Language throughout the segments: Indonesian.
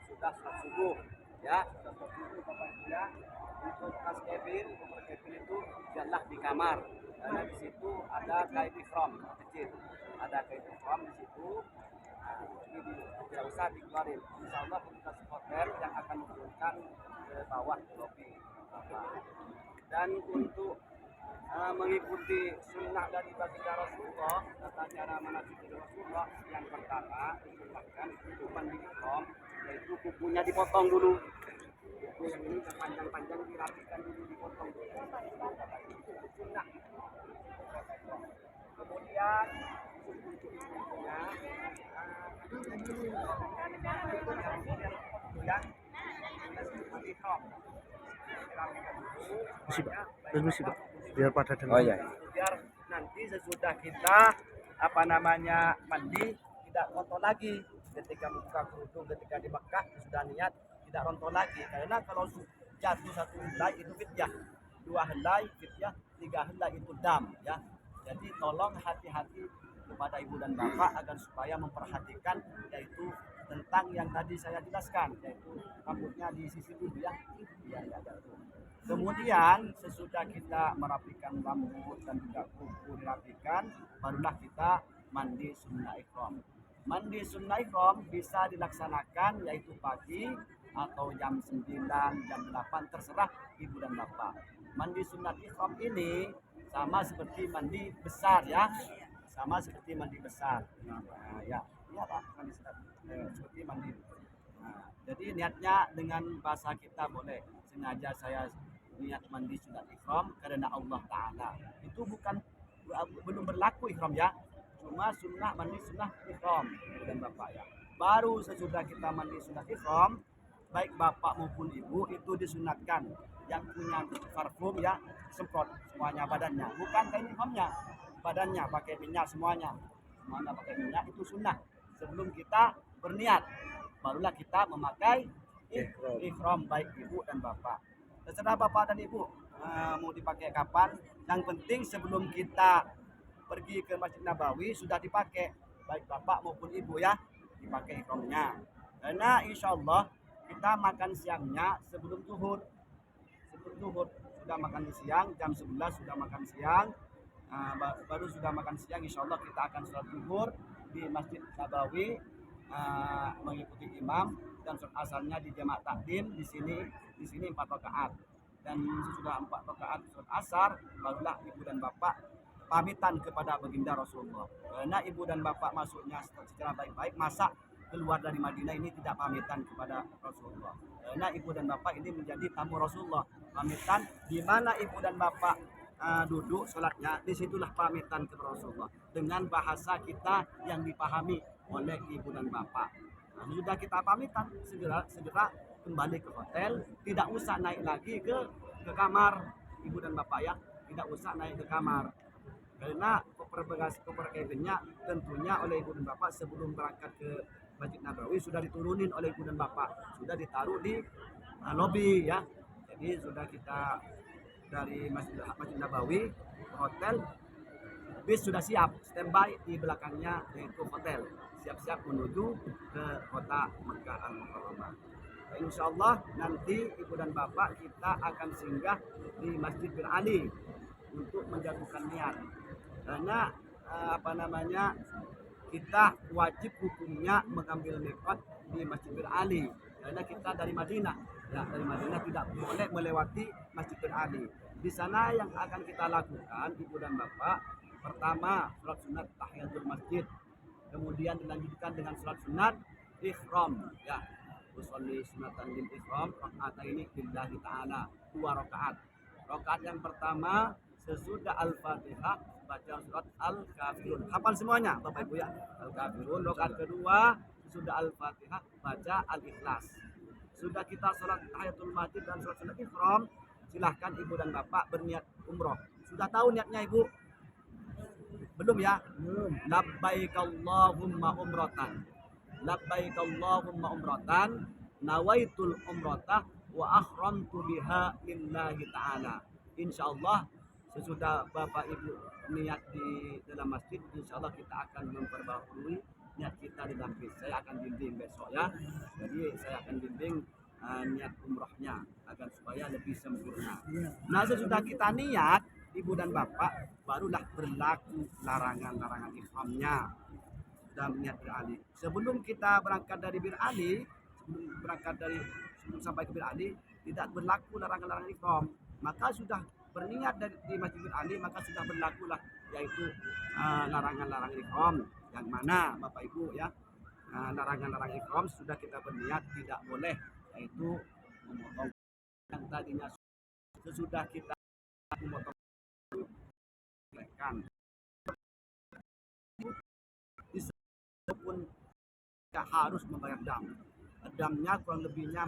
sudah sholat subuh ya, sudah sholat subuh Bapak Ibu ya. Untuk kas cabin, koper cabin itu janganlah di kamar, karena di situ ada kain ihram kecil, ada kain ihram di situ. Nah, ini tidak usah dikeluarin. Insya Allah petugas hotel yang akan menurunkan ke bawah ke lobi. Dan untuk mengikuti sunnah dari baginda Rasulullah, tata cara manasik Rasulullah, yang pertama disunahkan untuk mandi ihram, yaitu kukunya dipotong dulu. Kuku yang ini panjang-panjang dirapikan dulu, dipotong dulu. Itu sunnah. Kemudian kukunya Permisi Pak, biar pada dengar. Oh ya. Biar nanti sesudah kita mandi tidak rontok lagi. Ketika buka kerudung, ketika di Mekah sudah niat tidak rontok lagi. Karena kalau jatuh satu helai itu fidyah, dua helai fidyah, tiga helai itu dam ya. Jadi tolong hati-hati kepada ibu dan bapak agar supaya memperhatikan yaitu tentang yang tadi saya jelaskan, yaitu rambutnya di sisi dulu ya, biar nggak jatuh. Kemudian sesudah kita merapikan rambut dan juga kuku dirapikan, barulah kita mandi sunnah ihram. Mandi sunnah ihram bisa dilaksanakan yaitu pagi atau jam 9, jam 8, terserah ibu dan bapak. Mandi sunnah ihram ini sama seperti mandi besar ya, sama seperti mandi besar. Nah, ya, iya Pak, mandi seperti mandi. Nah, jadi niatnya dengan bahasa kita boleh, sengaja saya niat mandi sunat ihram karena Allah Ta'ala. Itu belum berlaku ihram ya, cuma sunnah mandi sunnah ihram dan bapak ya. Baru sesudah kita mandi sunat ihram, baik bapak maupun ibu itu disunatkan yang punya parfum ya, semprot semuanya badannya, bukan kain ihramnya, badannya pakai minyak semuanya pakai minyak. Itu sunnah sebelum kita berniat, barulah kita memakai ihram baik ibu dan bapak. Terserah bapak dan ibu mau dipakai kapan, yang penting sebelum kita pergi ke Masjid Nabawi sudah dipakai, baik bapak maupun ibu ya, dipakai ihramnya. Karena insya Allah kita makan siangnya sebelum zuhur. Sebelum zuhur sudah makan siang, jam 11 sudah makan siang. Baru sudah makan siang, insya Allah kita akan sholat zuhur di Masjid Nabawi, mengikuti imam, dan sholat asarnya di jamaah takdim di sini 4 rakaat. Dan sesudah 4 rakaat sholat asar, barulah ibu dan bapak pamitan kepada baginda Rasulullah. Karena ibu dan bapak masuknya secara baik-baik, masa keluar dari Madinah ini tidak pamitan kepada Rasulullah. Karena ibu dan bapak ini menjadi tamu Rasulullah. Pamitan di mana ibu dan bapak duduk sholatnya, disitulah pamitan kepada Rasulullah dengan bahasa kita yang dipahami oleh ibu dan bapak. Nah, sudah kita pamitan, segera kembali ke hotel, tidak usah naik lagi ke kamar ibu dan bapak ya, tidak usah naik ke kamar. Karena koper cabinnya tentunya oleh ibu dan bapak sebelum berangkat ke Masjid Nabawi sudah diturunin oleh ibu dan bapak, sudah ditaruh di lobi ya. Jadi sudah kita dari Masjid Nabawi ke hotel, bis sudah siap standby di belakangnya yaitu hotel, siap-siap menuju ke kota Mekah Al-Mukarramah. Insya Allah nanti ibu dan bapak kita akan singgah di Masjid Bir Ali untuk menjatuhkan niat. Karena kita wajib hukumnya mengambil mikot di Masjid Bir Ali, karena kita dari Madinah ya, dari Madinah tidak boleh melewati Masjid Bir Ali. Di sana yang akan kita lakukan ibu dan bapak, pertama sholat sunat tahiyatul masjid, kemudian dilanjutkan dengan sholat sunat ihram ya, usolli sunatan lil ihram rakaataini lillahi ta'ala, 2 rakaat. Rakaat yang pertama sesudah Al-Fatihah baca surat Al-Kafirun. Hafal semuanya Bapak Ibu ya, Al-Kafirun. Rakaat kedua sesudah Al-Fatihah baca Al-Ikhlas. Sudah kita sholat tahiyatul masjid dan sholat sunat ihram, silahkan ibu dan bapak berniat umroh. Sudah tahu niatnya ibu? Belum ya? Belum. Labbaik Allahumma umratan. Labbaik Allahumma umratan. Nawaitul umratah wa ahramtu biha lillahi ta'ala. Insyaallah sesudah bapak ibu niat di dalam masjid, insyaallah kita akan memperbaharui niat kita di Dampis. Saya akan bimbing besok ya. Jadi saya akan bimbing niat umrohnya agar supaya lebih sempurna. Nah sesudah kita niat, ibu dan bapak, barulah berlaku larangan-larangan ihramnya dan niat berali. Sebelum kita berangkat dari Bir Ali, sebelum sampai ke Bir Ali, tidak berlaku larangan-larangan ihram. Maka sudah berniat di Masjid Bir Ali, maka sudah berlakulah yaitu larangan-larangan ihram. Yang mana Bapak Ibu ya, larangan-larangan ihram sudah kita berniat tidak boleh, yaitu memotong yang tadinya sesudah kita memotong kan pun tidak harus membayar dam. Damnya kurang lebihnya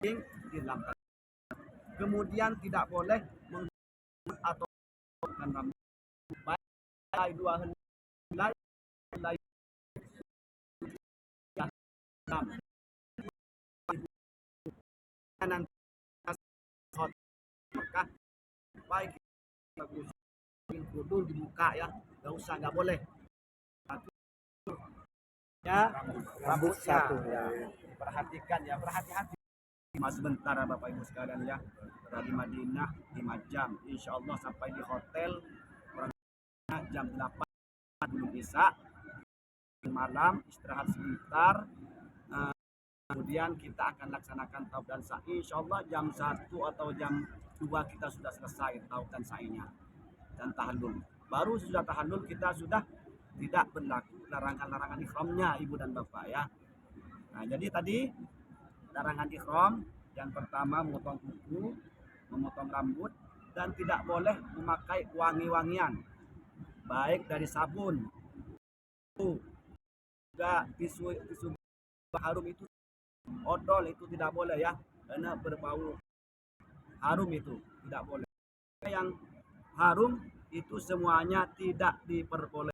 dihilangkan. Kemudian tidak boleh menggunakan atau rambut baik dua helai dam. Nanti maka baik kudung dibuka ya, nggak boleh. Ya, Rambut satu. ya. Perhatikan ya, berhati-hati. Mas sebentar ya Bapak Ibu sekalian ya. Dari Madinah 5 jam. Insya Allah sampai di hotel kurang jam 8 belum bisa. Malam istirahat sebentar. Kemudian kita akan laksanakan tauf dan sa'i. Insya Allah jam 1 atau jam 2 kita sudah selesai tauf dan sa'inya dan tahallul. Baru sudah tahallul kita sudah tidak berlaku larangan-larangan ihramnya ibu dan bapak ya. Nah jadi tadi larangan ihram yang pertama memotong kuku, memotong rambut, dan tidak boleh memakai wangi-wangian baik dari sabun, juga tisu harum itu, odol itu tidak boleh ya, karena berbau harum itu tidak boleh. Yang harum itu semuanya tidak diperbolehkan.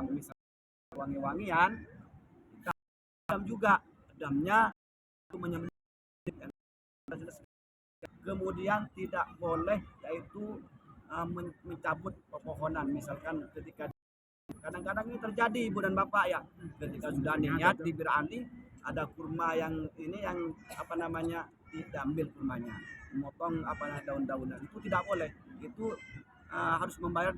Misalnya wangi-wangian, dam juga, damnya itu menyembunyikan. Kemudian tidak boleh yaitu mencabut pepohonan. Misalkan ketika kadang-kadang ini terjadi ibu dan bapak ya, ketika sudah niat di Bir Ali ada kurma yang ini yang apa namanya diambil kurmanya, memotong apa daun-daunan itu tidak boleh. Itu harus membayar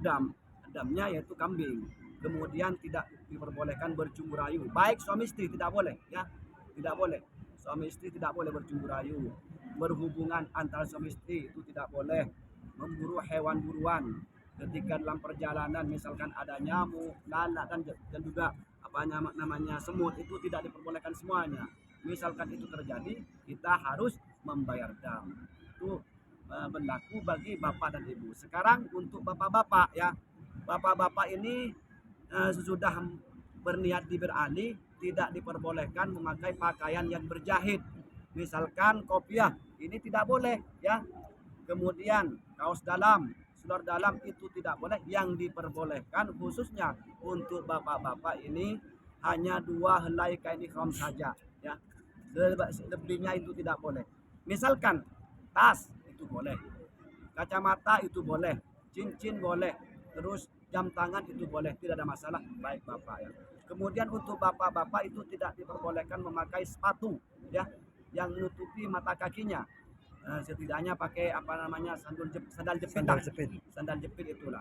damnya yaitu kambing. Kemudian tidak diperbolehkan bercumbu rayu, baik suami istri tidak boleh ya, tidak boleh. Suami istri tidak boleh bercumbu rayu, berhubungan antara suami istri itu tidak boleh, memburu hewan buruan ketika dalam perjalanan, misalkan ada nyamuk, lalat dan juga apa namanya semut, itu tidak diperbolehkan semuanya. Misalkan itu terjadi, kita harus membayar dam. Itu berlaku bagi bapak dan ibu. Sekarang untuk bapak-bapak ya, bapak-bapak ini sesudah berniat di Bir Ali tidak diperbolehkan memakai pakaian yang berjahit. Misalkan kopiah ini tidak boleh ya. Kemudian kaos dalam, seluar dalam itu tidak boleh. Yang diperbolehkan khususnya untuk bapak-bapak ini hanya 2 helai kain ihram saja ya. Lebihnya itu tidak boleh. Misalkan tas itu boleh, kacamata itu boleh, cincin boleh, terus jam tangan itu boleh, tidak ada masalah baik bapak ya. Kemudian untuk bapak-bapak itu tidak diperbolehkan memakai sepatu ya yang menutupi mata kakinya. Setidaknya pakai apa namanya sandal jepit itulah.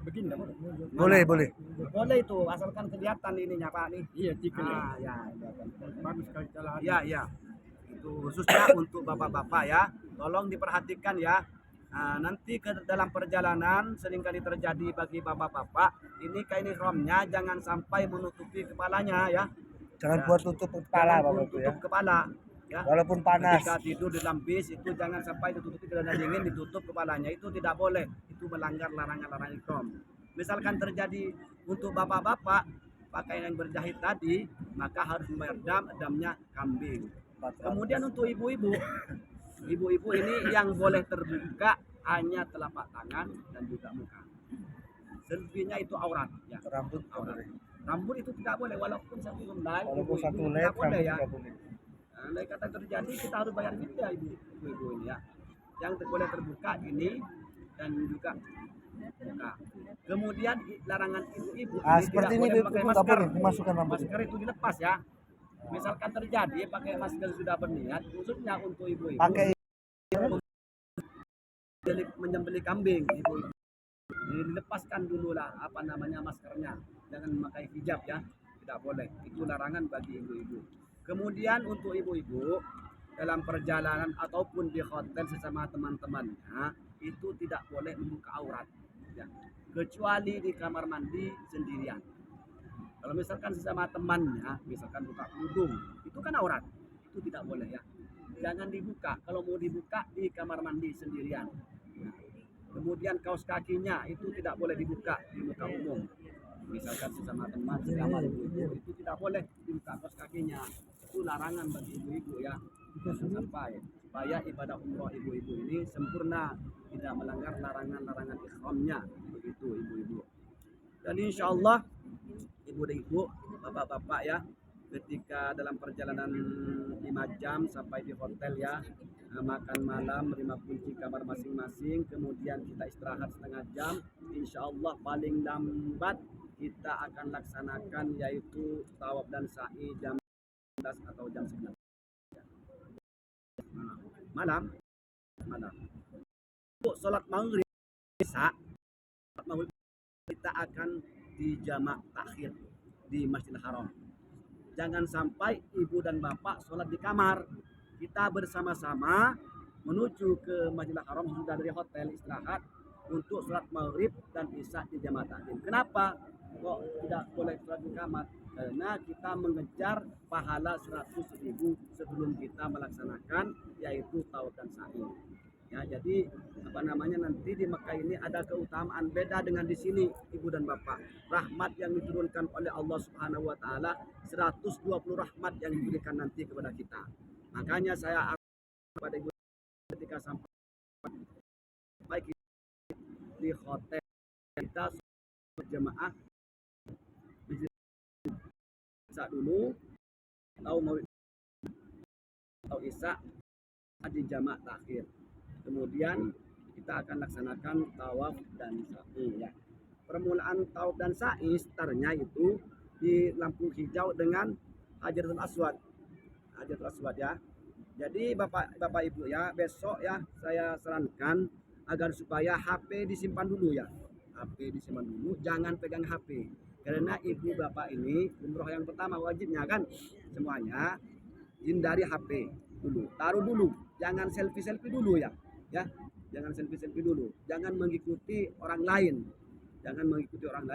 Begini boleh itu asalkan kelihatan ininya Pak nih. Iya, ya. Bagus sekali jalan. Ya. Itu khususnya untuk bapak-bapak ya. Tolong diperhatikan ya. Nanti ke dalam perjalanan seringkali terjadi bagi bapak-bapak ini kain ihramnya jangan sampai menutupi kepalanya ya. Jangan buat tutup kepala Bapak ya. Kepala ya. Walaupun panas. Ketika tidur di dalam bis itu jangan sampai ditutupi karena dingin, ditutup kepalanya, itu tidak boleh. Itu melanggar larangan-larangan ihram. Misalkan terjadi untuk bapak-bapak pakaian yang berjahit tadi, maka harus membayar damnya kambing. Kemudian untuk ibu-ibu ini yang boleh terbuka hanya telapak tangan dan juga muka. Selebihnya itu aurat ya. Rambut itu tidak boleh walaupun satu helai. Walaupun satu helai tidak boleh ya. Tidak boleh. Andai kata terjadi kita harus bayar fidyah ibu-ibu ini ya. Yang boleh terbuka ini dan juga buka. Kemudian larangan ibu-ibu Seperti ini tidak boleh pakai ibu nggak masker. boleh dimasukkan rambut. Masker itu dilepas ya. Misalkan terjadi pakai masker sudah berniat, khususnya untuk ibu-ibu Pakai menyembelih kambing, ibu-ibu dilepaskan dulu lah maskernya, jangan memakai hijab ya, tidak boleh, itu larangan bagi ibu-ibu. Kemudian untuk ibu-ibu dalam perjalanan ataupun di hotel sesama teman-temannya itu tidak boleh membuka aurat ya, kecuali di kamar mandi sendirian. Kalau misalkan sesama temannya, misalkan buka kerudung, itu kan aurat, itu tidak boleh ya, jangan dibuka. Kalau mau dibuka di kamar mandi sendirian. Kemudian kaos kakinya itu tidak boleh dibuka di muka umum. Misalkan sesama teman sekamar ibu-ibu itu tidak boleh dibuka kaos kakinya. Itu larangan bagi ibu-ibu ya. Jangan sampai supaya ibadah umroh ibu-ibu ini sempurna, tidak melanggar larangan-larangan ihramnya. Begitu ibu-ibu. Dan insya Allah ibu-ibu, bapak-bapak ya, ketika dalam perjalanan 5 jam sampai di hotel ya, makan malam, terima kunci kamar masing-masing, kemudian kita istirahat setengah jam, insya Allah paling lambat kita akan laksanakan yaitu tawaf dan sa'i jam 11 atau jam 9 malam. Untuk sholat maghrib kita akan di jamak takhir di Masjidil Haram. Jangan sampai ibu dan bapak sholat di kamar. Kita bersama-sama menuju ke Masjidil Haram sudah dari hotel istirahat untuk sholat maghrib dan isya di jamaah takdim. Kenapa kok tidak boleh sholat di kamar? Karena kita mengejar pahala 100.000 sebelum kita melaksanakan yaitu tawaf dan sa'i. Ya, jadi nanti di Mekah ini ada keutamaan beda dengan di sini ibu dan bapak. Rahmat yang diturunkan oleh Allah Subhanahu wa taala 120 rahmat yang diberikan nanti kepada kita. Makanya saya kepada ibu ketika sampai di hotel kita berjemaah isya dulu atau isya di jamak takhir. Kemudian kita akan laksanakan tawaf dan sa'i ya. Permulaan tawaf dan sa'i startnya itu di lampu hijau dengan Hajarul Aswad. Hajarul Aswad ya. Jadi Bapak Ibu ya, besok ya saya sarankan agar supaya HP disimpan dulu ya. HP disimpan dulu, jangan pegang HP. Karena ibu bapak ini umroh yang pertama wajibnya kan semuanya hindari HP dulu, taruh dulu, jangan selfie dulu ya, jangan selfie dulu, jangan mengikuti orang lain,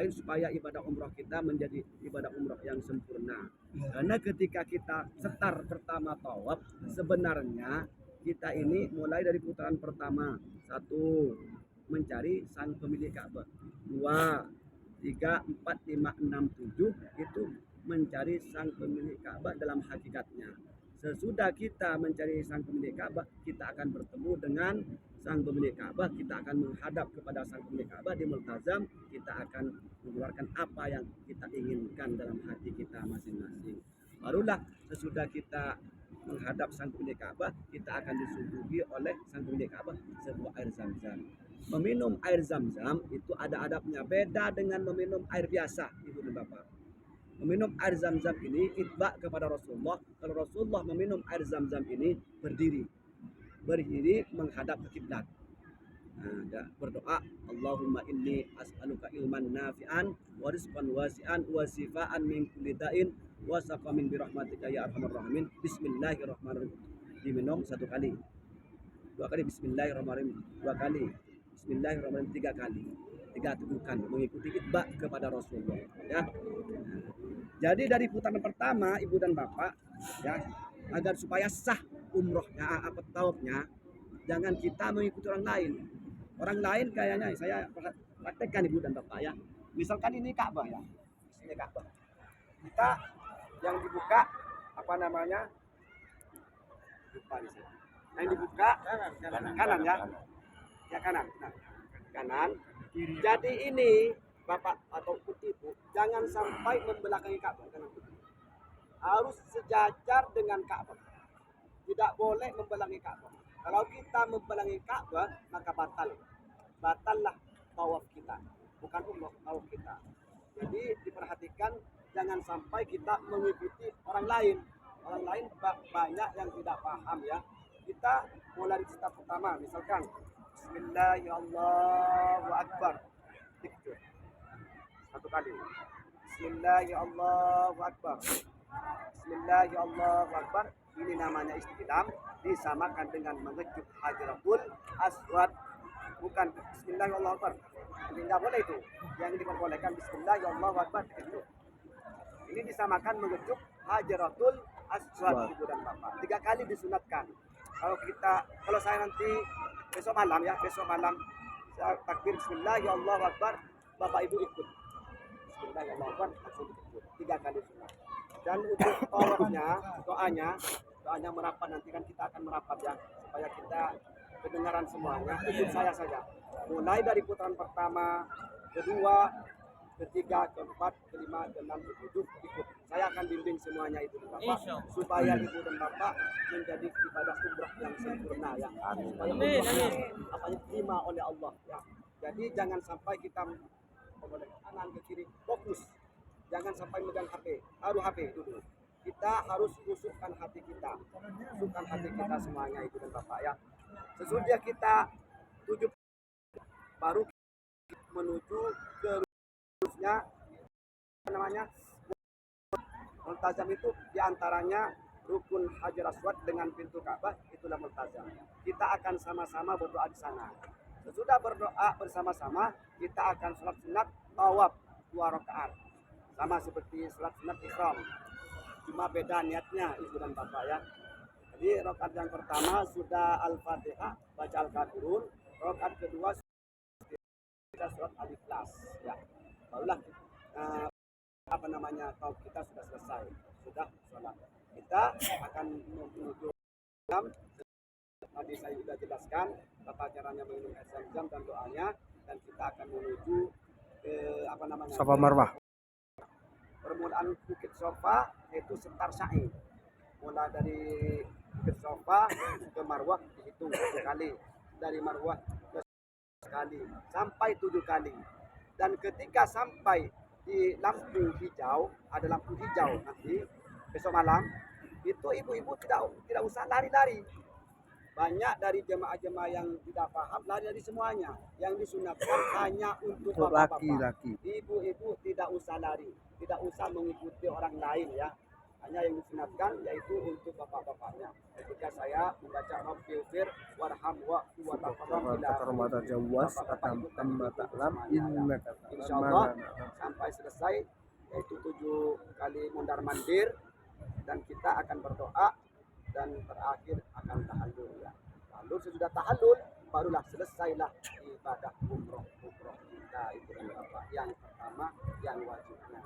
supaya ibadah umroh kita menjadi ibadah umroh yang sempurna. Karena ketika kita setar pertama tawaf, sebenarnya kita ini mulai dari putaran pertama, 1 mencari sang pemilik Ka'bah, 2 3, 4, 5, 6, 7 itu mencari sang pemilik Ka'bah dalam hakikatnya. Sesudah kita mencari sang pemilik Ka'bah, kita akan bertemu dengan sang pemilik Ka'bah, kita akan menghadap kepada sang pemilik Ka'bah di Multazam, kita akan mengeluarkan apa yang kita inginkan dalam hati kita masing-masing. Barulah sesudah kita menghadap sang pemilik Ka'bah, kita akan disuguhi oleh sang pemilik Ka'bah sebuah air Zam-Zam. Meminum air Zam-Zam itu ada adabnya, beda dengan meminum air biasa, ibu dan bapak. Meminum air Zam-Zam ini itba kepada Rasulullah. Kalau Rasulullah meminum air Zam-Zam ini berdiri menghadap ke kiblat. Berdoa, Allahumma inni as'aluka ilman nafi'an wa rizqan wasi'an wa sifaan min kulli da'in wa saqamin bi rahmatika ya arhamar rahimin. Bismillahirrahmanirrahim. Diminum 1 kali. 2 kali bismillahirrahmanirrahim. 2 kali bismillahirrahmanirrahim. 3 kali. 3 tegukan mengikuti itba kepada Rasulullah ya. Jadi dari putaran pertama ibu dan bapak ya, agar supaya sah umrohnya tawafnya, jangan kita mengikuti orang lain. Orang lain kayaknya saya praktekkan ibu dan bapak ya. Misalkan ini Ka'bah ya. Ini Ka'bah. Kita yang dibuka lupa di sini. Yang dibuka kanan ya. Ya kanan. Nah, kanan. Jadi ini bapak atau ibu jangan sampai membelakangi Ka'bah, harus sejajar dengan Ka'bah. Tidak boleh membelangi Ka'bah. Kalau kita membelangi Ka'bah maka batallah tawaf kita, bukan umroh, tawaf kita. Jadi diperhatikan jangan sampai kita mengikuti orang lain. Orang lain banyak yang tidak paham ya. Kita mulai dari step pertama, misalkan Bismillahirrahmanirrahim. Dikit. Satu kali. Bismillahirrahmanirrahim. Bismillahirrahmanirrahim. Ini namanya istilam, disamakan dengan mengejuk Hajaratul Aswad. Bukan Bismillahirrahmanirrahim. Ini nggak boleh itu. Yang diperbolehkan Bismillahirrahmanirrahim itu. Ini disamakan mengejuk Hajaratul Aswad, ibu dan bapak. 3 kali disunatkan. Kalau saya nanti besok malam saya takbir Bismillahirrahmanirrahim, bapak ibu ikut. Bismillahirrahmanirrahim, langsung ikut. 3 kali sunat. Dan untuk doanya merapat, nanti kan kita akan merapat ya, supaya kita kedengaran semuanya. Ikut saya saja. Mulai dari putaran pertama, kedua, ketiga, keempat, kelima, keenam, ketujuh, ikut. Saya akan bimbing semuanya itu Bapak, supaya ibu dan bapak menjadi ibadah umrah yang sempurna ya. Supaya umrahnya diterima oleh Allah ya. Jadi jangan sampai kita kanan ke kiri fokus. Jangan sampai megang HP, taruh HP dulu. Kita harus usukkan hati kita, semuanya ibu dan bapak ya. Sesudah kita tujuh baru menuju ke rukunnya, multazam itu diantaranya rukun Hajar Aswad dengan pintu Ka'bah, itulah multazam. Kita akan sama-sama berdoa di sana. Sesudah berdoa bersama-sama, kita akan sholat sunat tawaf 2 rakaat, sama seperti sholat sunat ihram. Cuma beda niatnya ibu dan bapak ya. Jadi rakaat yang pertama sudah Al-Fatihah, baca Al-Kafirun. Rakaat kedua sudah surat Al-Ikhlas ya. Barulah tawaf kita sudah selesai, sudah sholat. Kita akan menuju jam. Tadi saya sudah jelaskan tata caranya minum air zam-zam dan doanya, dan kita akan menuju ke Safa Marwah. Permulaan Bukit Sofa itu setar sa'i. Mulai dari Bukit Sofa ke Marwah dihitung 7 kali. Dari Marwah ke sekali sampai 7 kali. Dan ketika sampai di lampu hijau, ada lampu hijau nanti besok malam, itu ibu-ibu tidak usah lari-lari. Banyak dari jemaah-jemaah yang tidak paham lari dari semuanya. Yang disunatkan hanya untuk bapak-bapak. Ibu-ibu tidak usah lari, tidak usah mengikuti orang lain ya. Hanya yang disunatkan yaitu untuk bapak-bapaknya. Ketika saya membaca Rabbil warham wa taqabbal insyaallah sampai selesai, yaitu 7 kali mondar mandir, dan kita akan berdoa dan terakhir akan tahallul ya. Lalu sesudah tahallul barulah selesailah ibadah umroh kita itu yang pertama, yang wajibnya.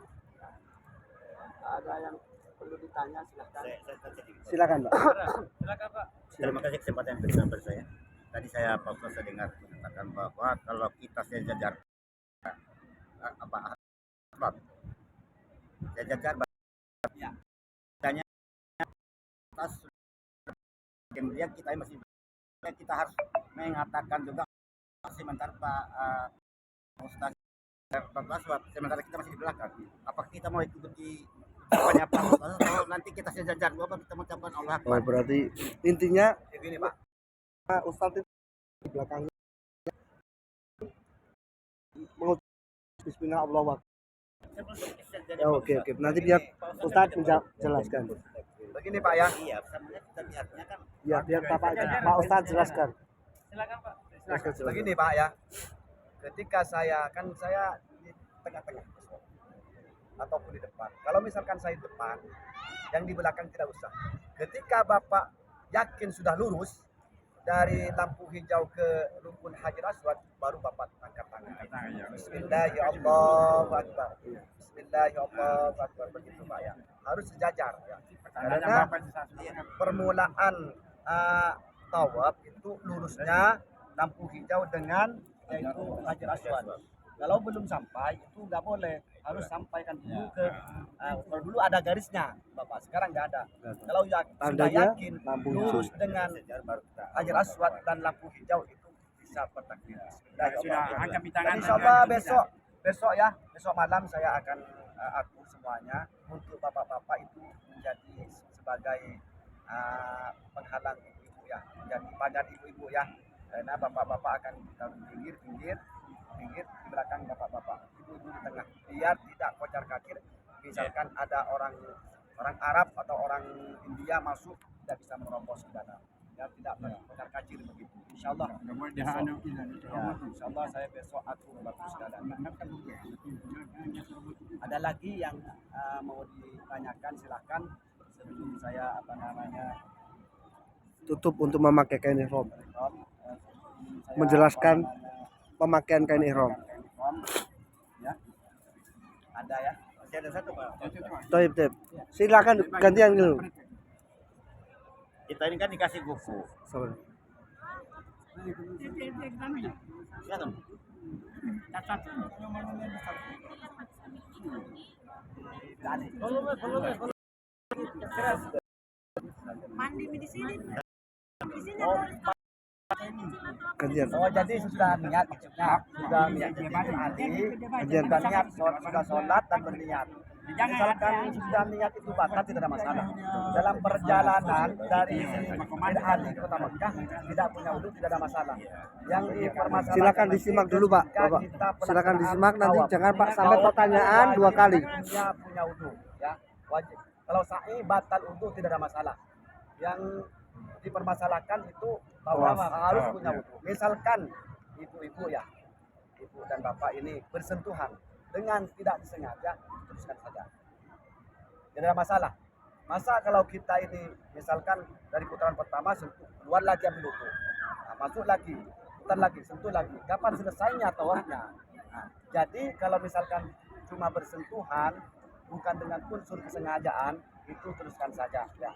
Ada yang perlu ditanya, silakan. Silakan Pak. Silakan Pak. Terima kasih kesempatan yang diberikan kepada saya. Tadi saya Pak Ustaz dengar mengatakan bahwa kalau kita sejajar Ya. Tanya atas kemudian kita masih kita harus mengatakan juga sementara Pak Ustaz sementara kita masih di belakang. Apakah kita mau ikuti banyak Pak Ustaz atau nanti kita sejajar bahwa kita mengucapkan Allah Akbar? Oh, berarti intinya Begini Pak, Ustaz itu di belakangnya mengucap Bismillah Allahu Akbar. Oke. Nanti biar Ustaz menjelaskan. begini Pak ya. Iya, sebenarnya kita lihatnya kan. Ya, biar Pak Ustaz jelaskan. Silakan Pak. Jelaskan. Begini Pak ya. Ketika saya di tengah-tengah ataupun di depan. Kalau misalkan saya di depan, yang di belakang tidak usah. Ketika Bapak yakin sudah lurus dari lampu hijau ke rukun Hajar Aswad, baru Bapak angkat tangan. Bismillahirrahmanirrahim. Bismillahirrahmanirrahim. Begitu Pak ya. Harus sejajar ya. Karena permulaan tawaf itu lurusnya lampu hijau dengan yaitu Hajar Aswad. Kalau belum sampai itu nggak boleh, harus sampaikan dulu ke kalau dulu ada garisnya Bapak, sekarang nggak ada. Kalau sudah yakin lurus dengan Hajar Aswad dan lampu hijau itu bisa bertakbir. Sudah angkat tangan. Dan insyaallah besok malam saya akan atur semuanya untuk bapak-bapak itu menjadi sebagai penghalang ibu-ibu ya, menjadi pagar ibu-ibu ya. Karena bapak-bapak akan ditaruh pinggir di belakang bapak-bapak, ibu-ibu di tengah, biar tidak kocar kacir. Misalkan ada orang Arab atau orang India masuk, tidak bisa menerobos ke dalam, ya tidak kocar kacir begitu. Insyaallah. Insyaallah saya besok atur bagus dalam. Ada lagi yang mau ditanyakan, silakan sebelum saya tutup untuk memakai kain ihram. Menjelaskan pemakaian kain ihram. Ya. Ada ya. Masih ada satu Pak. Taib. Silakan gantian dulu. Kita ini kan dikasih buku. Sorry. Silakan. Mandi di sini. Di sini Gantian. Oh jadi sudah niat maksudnya, sudah niat sudah niat sudah sholat dan berniat. Misalkan sudah niat itu batal, tidak ada masalah. Dalam perjalanan dari Ali ke Kota Mekah tidak punya wudhu, tidak ada masalah. Yang dipermasalahkan, Silakan disimak dulu Pak. Bapak. Silakan disimak, nanti jangan Pak sampai pertanyaan 2 kali. Punya wudhu ya, wajib. Kalau sa'i batal wudhu tidak ada masalah. Yang dipermasalahkan itu bahwa harus punya wudhu. Misalkan ibu-ibu ya, ibu dan bapak ini bersentuhan dengan tidak disengaja, teruskan saja. Tidak ada masalah. Masa kalau kita ini misalkan dari putaran pertama sentuh, keluar lagi ambil wudhu, masuk lagi, putar lagi, sentuh lagi. Kapan selesainya tawafnya? Nah, jadi kalau misalkan cuma bersentuhan, bukan dengan unsur kesengajaan, itu teruskan saja. Ya,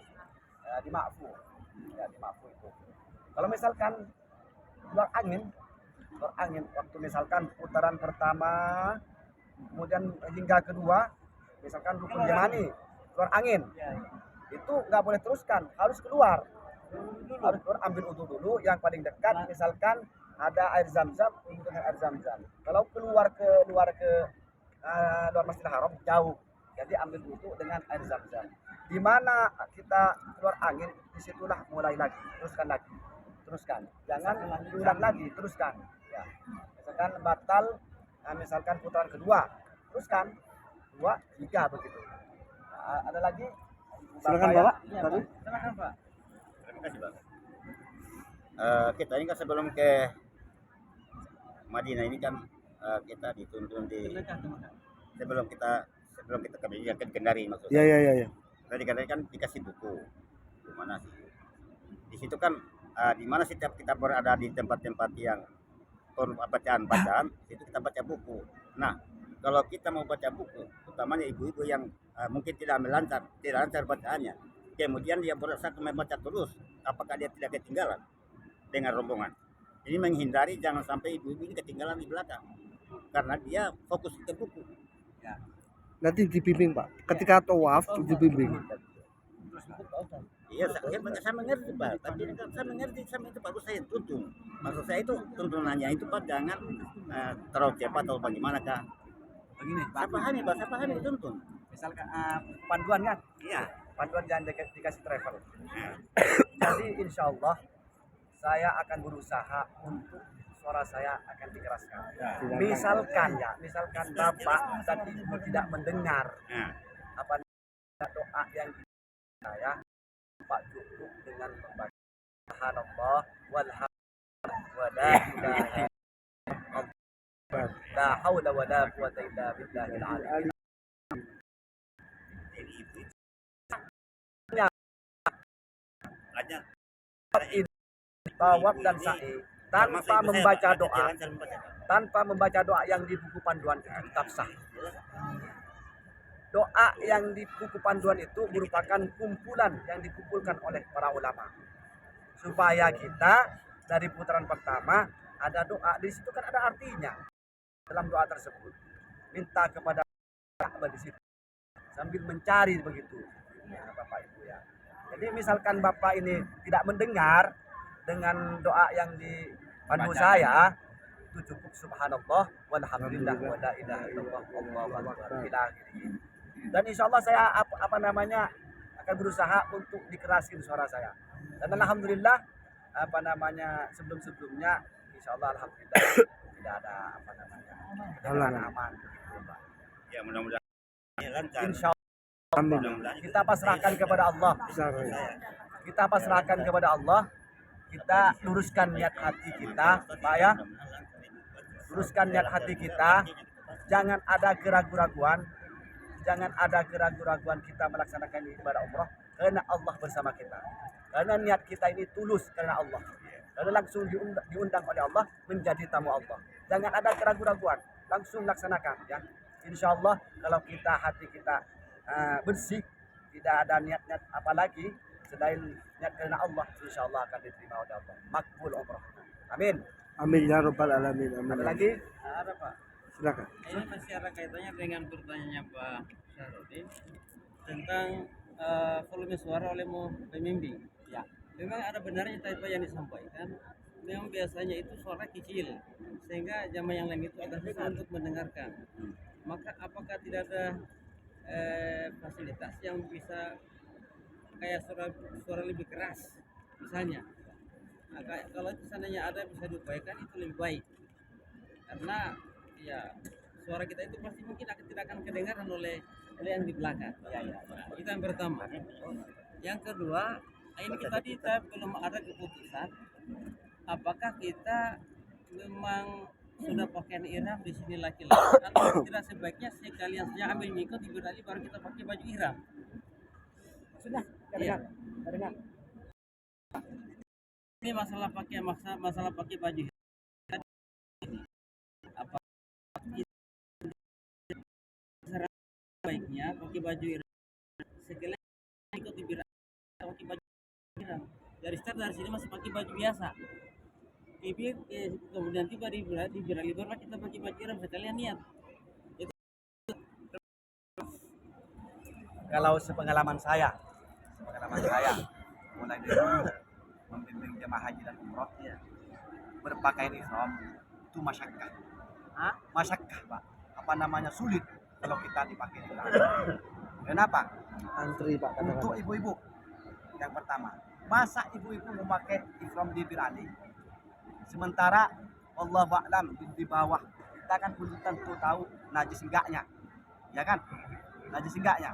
dimaafu. Ya, dimaafu itu. Kalau misalkan keluar angin waktu misalkan putaran pertama, kemudian hingga kedua, misalkan rukun yamani, keluar angin, itu nggak boleh teruskan, harus keluar ambil wudhu dulu yang paling dekat. Misalkan ada air zam-zam, untuk air zam-zam. Kalau keluar luar Masjidil Haram jauh, jadi ambil wudhu dengan air zam-zam. Di mana kita keluar angin, disitulah mulai lagi, teruskan, jangan diulang lagi, teruskan. Ya. Misalkan batal, misalkan putaran kedua, teruskan 2, 3 begitu. Nah, ada lagi? Silakan Bapak. Ya, Tadi. silakan Pak. Terima kasih Pak. Kita ini kan sebelum ke Madinah ini kan kita dituntun sebelum kita ke Kendari maksudnya. Iya. Tadi kan dikasih buku. Di mana sih? Di situ kan di mana setiap kita berada di tempat-tempat yang bacaan, itu kita baca buku. Nah, kalau kita mau baca buku, utamanya ibu-ibu yang mungkin tidak lancar bacaannya, kemudian dia berusaha membaca terus, apakah dia tidak ketinggalan dengan rombongan? Ini menghindari jangan sampai ibu-ibu ini ketinggalan di belakang, karena dia fokus ke buku. Ya. Nanti dibimbing Pak. Ketika tawaf dibimbing. Iya, saya mengerti Pak. Tapi saya mengerti sama itu bagus saya tuntun. Maksud saya itu tuntunannya itu Pak jangan terlalu cepat atau bagaimana kah? Begini, Saya pahami tuntun. misalkan panduan kan? Iya. Panduan yang dikasih travel. Jadi insya Allah saya akan berusaha untuk suara saya akan dikeraskan. Misalkan bapak dan ibu tidak mendengar Nah, apa doa yang saya, Pak cukup dengan membaca Subhanallah walhamdulillah wa la ilaha illallah la haula wa la quwwata illa billahil aliyyil hanya tawaf dan sa'i tanpa membaca doa yang di buku panduan itu tetap sah. Doa yang di buku panduan itu merupakan kumpulan yang dikumpulkan oleh para ulama supaya kita dari putaran pertama ada doa, di situ kan ada artinya. Dalam doa tersebut minta kepada Allah di situ sambil mencari begitu ya, Bapak Ibu ya. Jadi misalkan Bapak ini tidak mendengar dengan doa yang di Pandu saya itu cukup subhanallah walhamdulillah wa la ilaha illallah wallahu akbar ila akhirih. Dan insyaallah saya apa namanya akan berusaha untuk dikerasin suara saya. Dan alhamdulillah apa namanya sebelumnya insyaallah alhamdulillah tidak ada apa namanya kedengaran aman gitu, Pak. Ya mudah-mudahan lancar. Insyaallah Amin. kita pasrahkan kepada Allah. Kita pasrahkan kepada Allah. Kita luruskan niat hati kita, Pak ya. Luruskan niat hati kita. Jangan ada keraguan-raguan. Jangan ada keraguan-raguan kita melaksanakan ibadah umrah karena Allah bersama kita. Karena niat kita ini tulus karena Allah. Karena langsung diundang oleh Allah menjadi tamu Allah. Jangan ada keraguan-raguan, langsung laksanakan ya. Insya Allah kalau kita hati kita bersih, tidak ada niat-niat apa lagi selain niat karena Allah, insya Allah akan diterima oleh Allah. Makbul umrah. Amin. Amin ya rabbal alamin. Amin. Ada lagi? Ada Pak. Silakan. Ini masih ada kaitannya dengan pertanyaannya Pak Syarudin tentang volume suara oleh pembimbing. Ya. Memang ada benarnya tadi Pak yang disampaikan. Memang biasanya itu suara kecil sehingga jamaah yang lain itu agak susah untuk mendengarkan. Maka apakah tidak ada fasilitas yang bisa kayak suara lebih keras misalnya? Nah, kalau seandainya ada bisa diupayakan itu lebih baik karena ya suara kita itu pasti mungkin tidak akan kedengaran oleh yang di belakang. Nah, itu yang pertama. Yang kedua, ini kita belum ada keputusan apakah kita memang sudah pakai ihram di sini laki-laki atau tidak sebaiknya sekalian saja ambil mikot di Bali baru kita pakai baju ihram. Sudah, Iya. dengar. Ini masalah pakai baju ihram. Apa baiknya pakai baju ihram sekalian ikut di Bali pakai baju ihram. Dari start dari sini masih pakai baju biasa. Kemudian tiba di Bali baru kita pakai baju ihram sekalian niat. Kalau sepengalaman saya mulai dari dulu membimbing jemaah haji dan umroh berpakaian ihram itu masyakkah. Masyakkah, Pak. Apa namanya sulit kalau kita dipakai ihram. Kenapa? Antri Pak. Untuk ibu-ibu yang pertama, masa ibu-ibu memakai ihram di Birani sementara Allah ba'lam di bawah kita kan belum tentu tahu najis enggaknya, ya kan? Najis enggaknya.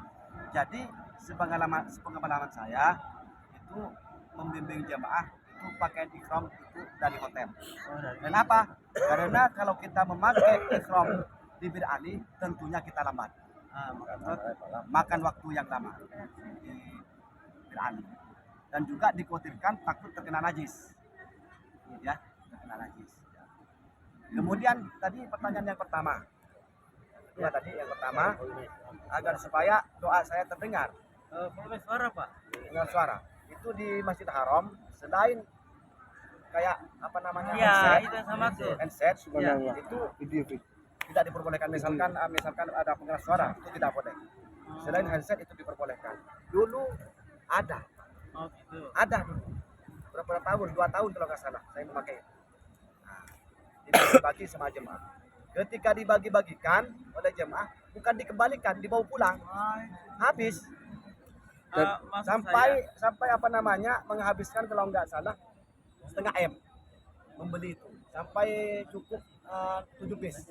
Jadi sepengalaman saya itu membimbing jemaah itu pakai ihram itu dari hotel. Kenapa? Karena kalau kita memakai ihram di Birani tentunya kita lambat. Makan waktu yang lama di Birani. Dan juga dikhawatirkan takut terkena najis. Ya, terkena najis. Kemudian tadi pertanyaan yang pertama. Ya, tadi yang pertama agar supaya doa saya terdengar. Volume suara Pak. Dengan suara. Itu di Masjid Haram selain kayak apa namanya? Iya, itu sama tuh. Handset Subhanallah. itu Video. tidak diperbolehkan misalkan ada pengeras suara itu tidak boleh. Selain handset itu diperbolehkan. Dulu ada Oh gitu. ada dulu. Berapa tahun? 2 tahun kalau nggak salah saya memakai. Nah, dibagi sama jemaah. Ketika dibagi-bagikan oleh jemaah bukan dikembalikan, dibawa pulang. Habis. Sampai apa namanya menghabiskan kalau nggak salah setengah M membeli itu sampai cukup 7 piece.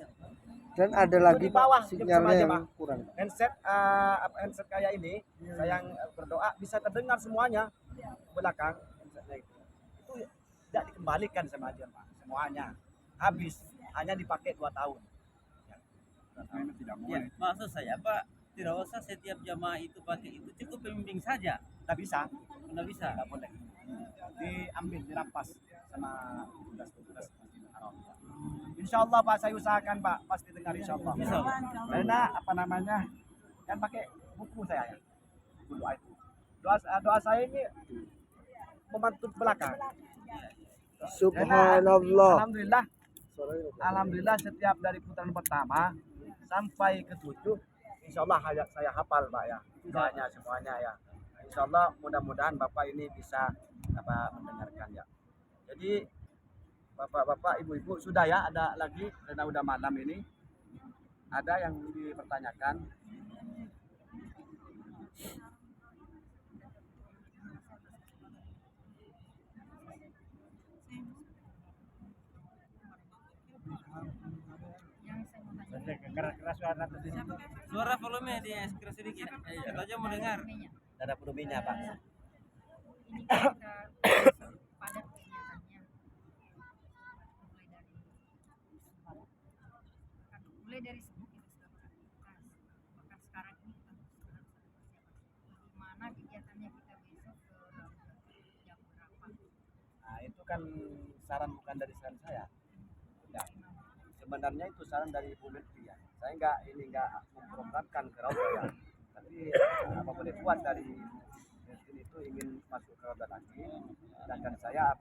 Dan ada lagi Di bawah, Pak sinyalnya jemaah. yang kurang. Handset kayak ini saya yang berdoa bisa terdengar semuanya belakang handsetnya itu tidak dikembalikan sama jemaah semuanya habis hanya dipakai 2 tahun. Tidak Ya, maksud saya Pak, tidak usah setiap jamaah itu pakai itu, cukup pembimbing saja. Tidak bisa, Tidak bisa. tidak boleh. Diambil, dirampas sama tugas-tugas Masjidil Haram. Insya Allah Pak, saya usahakan Pak, pasti dengar insya Allah. Insya Allah. Karena apa namanya, kan pakai buku saya ya, buku doa itu. Doa saya ini memantut belakang. Subhanallah. Alhamdulillah setiap dari putaran pertama sampai ke 7 insya Allah saya hafal Pak ya doanya semuanya ya. Insya Allah mudah-mudahan Bapak ini bisa mendengarkan ya. Jadi Bapak-bapak, ibu-ibu, sudah ya, ada lagi karena udah malam ini. Ada yang dipertanyakan. Suara volume di keras sedikit. Kita aja mau dengar. Ada volumenya, Pak. Ini kan kita padat kegiatannya mulai dari subuh kita sudah beraktivitas, bahkan sekarang ini kita sedang persiapan bagaimana kegiatannya kita besok ke jam berapa. Nah, itu kan saran bukan dari saran saya. Ya. Sebenarnya itu saran dari Bu Menteri ya. Saya nggak memprogramkan ke Rauda ya. Tapi apa boleh buat dari Menteri itu ingin masuk ke Rauda lagi. Sedangkan saya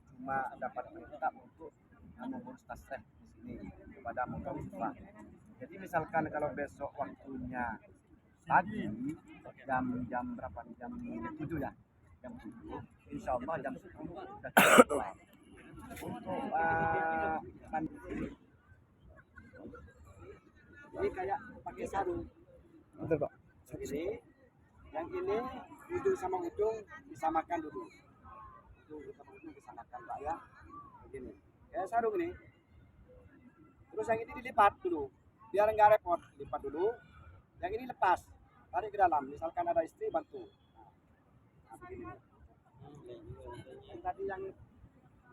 cuma dapat perintah untuk mengurus tasreh di sini kepada mahasiswa. Jadi misalkan kalau besok waktunya pagi jam berapa nih? Jam 7 ya. Jam 7. Insya Allah jam 10 sudah keluar. Untuk ini kayak pakai sarung. Betul, Pak. Ini, yang ini ujung sama ujung disamakan dulu. Ujung sama ujung disamakan, Pak ya. Begini. Kayak sarung ini. Terus yang ini dilipat dulu, biar nggak repot. Lipat dulu. Yang ini lepas, tarik ke dalam. Misalkan ada istri bantu. Nah, begini. Yang tadi yang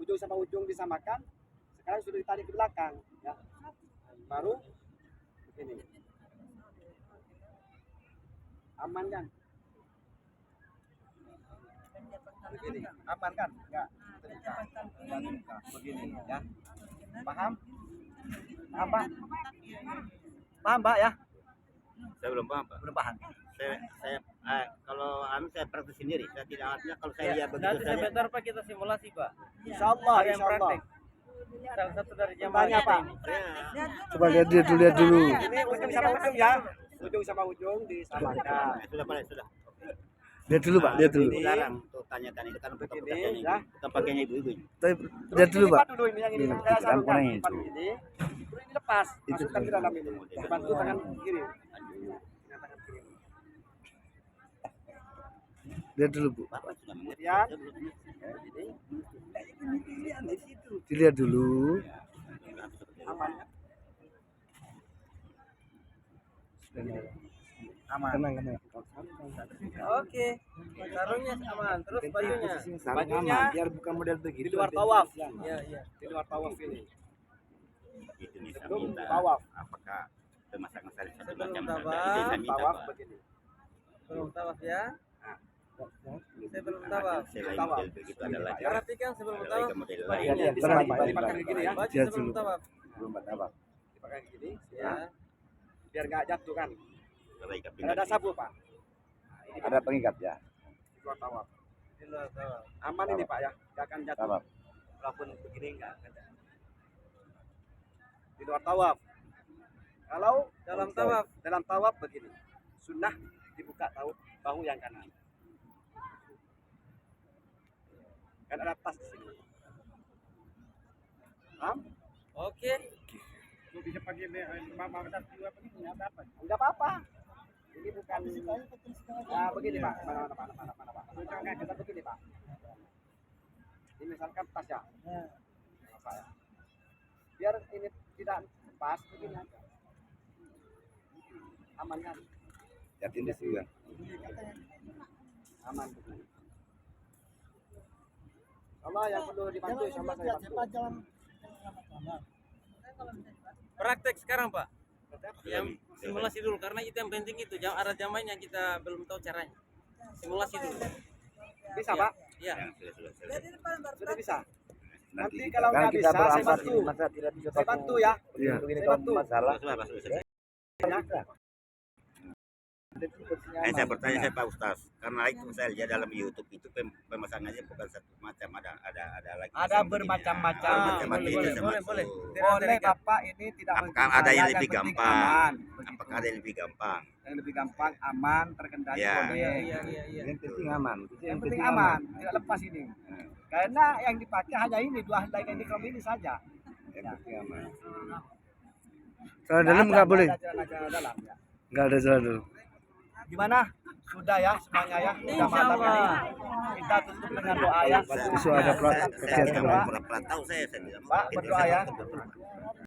ujung sama ujung disamakan, sekarang sudah ditarik ke belakang, ya. Baru begini. Aman kan? Begini, aman kan? Enggak. Begini, ya. Paham? Paham, Pak? Paham, Pak ya? Saya belum paham, Pak. Belum paham. Saya kalau saya praktek sendiri, saya tidak artinya kalau saya lihat begitu Nanti saja. sebentar Pak kita simulasi Pak. Insyaallah, Ada yang insyaallah. praktek. Salah satu dari jamaah Tanya, kita Pak. ini. Coba lihat dulu. Ini ujung sama ujung ya. Ujung sama ujung disamakan. Sudah boleh, sudah. Lihat dulu, Pak. Lihat dulu. Ini. Larang untuk tanyakan itu kan bukan Begini, pakainya ya. bukan pakainya ibu-ibu. Tapi lihat dulu, Pak. Lipat dulu ini yang ini. Kayak sarung kan. Lipat begini. Terus ini lepas. Masukkan ke dalam ini. Bantu tangan kiri. Tangan kiri. Lihat dulu, Bu. Bapak sudah mengerti. Kemudian ini Dilihat dulu. aman. Aman. Tenang. Oke. Sarungnya aman, terus bajunya. Bajunya biar bukan model begitu. di luar tawaf. Iya, iya. Di luar tawaf ini. Itu bisa Sebelum minta tawaf. apakah pemasangan masalah satu Sebelum jam tawaf. itu saya minta, Tawaf Pak. begini. Sebelum tawaf ya. Sebelum Ada tawaf. selain Tawaf. model begitu ada lagi. Perhatikan sebelum Ada tawaf. lagi model lain. Bajunya Iya, Dipakai tenang, begini ya. Baju Lihat sebelum dulu. tawaf. Belum tawaf. Dipakai gini ya. Ya. Biar nggak jatuh kan. Kalau ikat Kan ada pinggang. sabu, Pak. Ada pengikat ya. Di luar tawaf. Di luar tawaf. Aman ini, Pak ya. Nggak akan jatuh. Tawaf. Walaupun begini nggak akan jatuh. Di luar tawaf. Kalau dalam tawaf begini. Sunnah dibuka bahu yang kanan. Kan ada tas di sini. Paham? Oke. Bisa pakai mama tas juga begini apa? Enggak apa-apa. Ini bukan begini, Pak. Mana Pak. Jangan kita begini, Pak. Ini misalkan tas ya. Apa ya? Biar ini tidak pas begini aja. Aman kan? Lihatin di sini. Aman begini. Allah yang perlu dibantu sama saya bantu. Praktek sekarang Pak. Yang simulasi dulu karena itu yang penting itu. Ada jamaahnya kita belum tahu caranya. Simulasi dulu. Bisa, Pak? Iya. Sudah. Sudah bisa. Nanti Nanti kalau nggak bisa, saya bantu. tidak bisa Saya bantu ya. Iya. Saya bantu. Masalah. Sudah, Pak, sudah. Ya. Saya bertanya saya Pak Ustaz, karena itu saya lihat dalam YouTube itu pemasangannya bukan satu macam, ada lagi. Ada bermacam-macam. Bermacam-macam, Boleh, itu boleh, termasuk. boleh. Boleh Bapak ini tidak Apakah mengikuti ada yang saya, lebih penting gampang? aman, begitu. Apakah ada yang lebih gampang? Yang lebih gampang, aman, terkendali Ya. boleh. Iya. Yang penting aman. Yang penting aman, tidak lepas ini. Karena yang dipakai hanya ini dua helai ini kalau ini saja. Yang penting aman. Celana dalam nggak boleh. Celana dalam ya. Nggak ada celana dalam. Gimana? Sudah ya semuanya ya. Sudah Insya mantap ini. Allah. Kita tutup dengan doa ya. Besok ada Saya kegiatan tidak lain. pernah tahu saya tidak mau. Pak, Itu berdoa saya ya. betul.